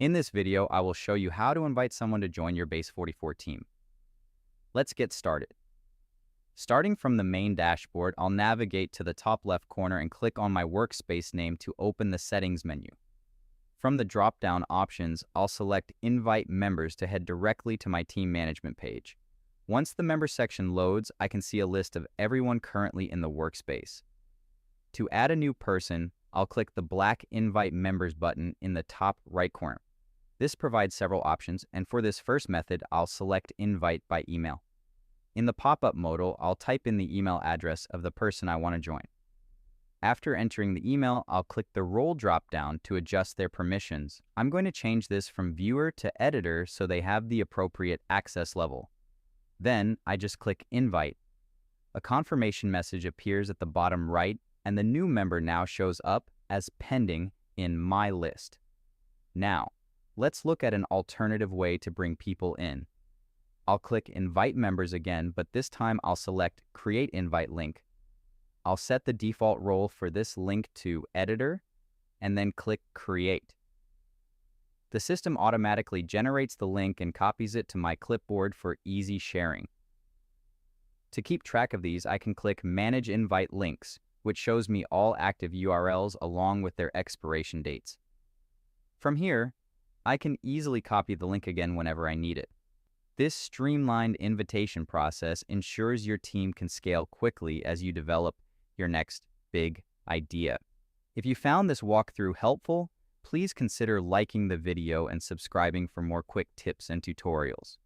In this video, I will show you how to invite someone to join your Base44 team. Let's get started. Starting from the main dashboard, I'll navigate to the top left corner and click on my workspace name to open the settings menu. From the drop-down options, I'll select Invite Members to head directly to my team management page. Once the member section loads, I can see a list of everyone currently in the workspace. To add a new person, I'll click the black Invite Members button in the top right corner. This provides several options, and for this first method, I'll select Invite by email. In the pop-up modal, I'll type in the email address of the person I want to join. After entering the email, I'll click the role drop-down to adjust their permissions. I'm going to change this from viewer to editor so they have the appropriate access level. Then, I just click Invite. A confirmation message appears at the bottom right, and the new member now shows up as pending in my list. Now, let's look at an alternative way to bring people in. I'll click Invite Members again, but this time I'll select Create Invite Link. I'll set the default role for this link to Editor, and then click Create. The system automatically generates the link and copies it to my clipboard for easy sharing. To keep track of these, I can click Manage Invite Links, which shows me all active URLs along with their expiration dates. From here, I can easily copy the link again whenever I need it. This streamlined invitation process ensures your team can scale quickly as you develop your next big idea. If you found this walkthrough helpful, please consider liking the video and subscribing for more quick tips and tutorials.